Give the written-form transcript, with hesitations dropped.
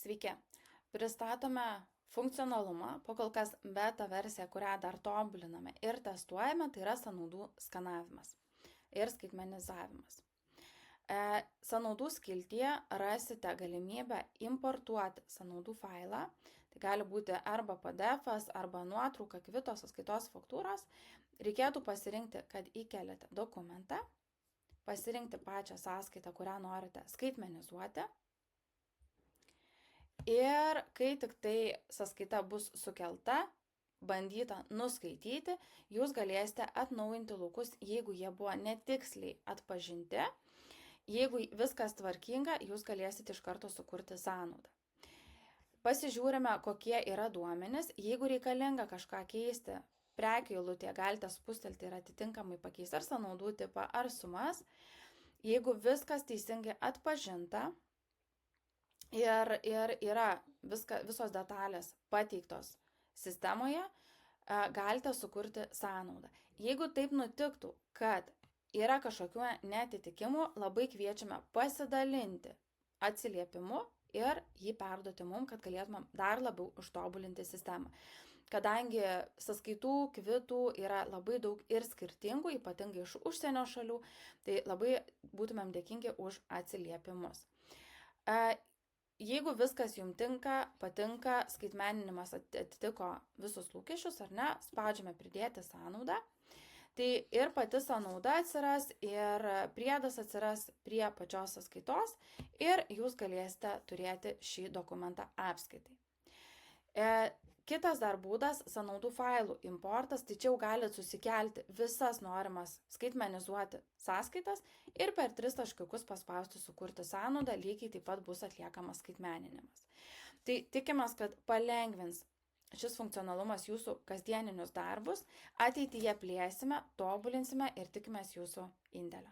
Sveiki! Pristatome funkcionalumą, pakol kas beta versija, kurią dar tobuliname ir testuojame, tai yra sąnaudų skanavimas ir skaitmenizavimas. Sąnaudų skiltyje rasite galimybę importuoti sąnaudų failą, tai gali būti arba PDF-as, arba nuotrauka, kvitos, sąskaitos faktūros. Reikėtų pasirinkti, kad įkeliate dokumentą, pasirinkti pačią sąskaitą, kurią norite skaitmenizuoti. Ir kai tik tai sąskaita bus sukelta, bandyta nuskaityti, jūs galėsite atnaujinti laukus, jeigu jie buvo netiksliai atpažinti. Jeigu viskas tvarkinga, jūs galėsite iš karto sukurti sąnaudą. Pasižiūrime, kokie yra duomenys. Jeigu reikalinga kažką keisti, prekių eilutėje galite spustelti ir atitinkamai pakeisti ar sąnaudų tipą, ar sumas. Jeigu viskas teisingai atpažinta, ir yra visos detalės pateiktos sistemoje, galite sukurti sąnaudą. Jeigu taip nutiktų, kad yra kažkokių neatitikimų, labai kviečiame pasidalinti atsiliepimu ir jį perduoti mums, kad galėtumėm dar labiau užtobulinti sistemą. Kadangi sąskaitų, kvitų yra labai daug ir skirtingų, ypatingai iš užsienio šalių, tai labai būtumėm dėkingi už atsiliepimus. Jeigu viskas jums patinka, skaitmeninimas atitiko visus lūkesčius, ar ne, spaudžiame pridėti sąnaudą, tai ir pati sąnauda atsiras, ir priedas atsiras prie pačios sąskaitos, ir jūs galėsite turėti šį dokumentą apskaitai. Kitas dar būdas - sąnaudų failų importas, tai čia jau galite susikelti visas norimas skaitmenizuoti sąskaitas ir per 3 taškiukus paspausti sukurti sąnaudą, lygiai taip pat bus atliekamas skaitmeninimas. Tai tikimės, kad palengvins šis funkcionalumas jūsų kasdieninius darbus, ateityje plėsime, tobulinsime ir tikimės jūsų indėlio.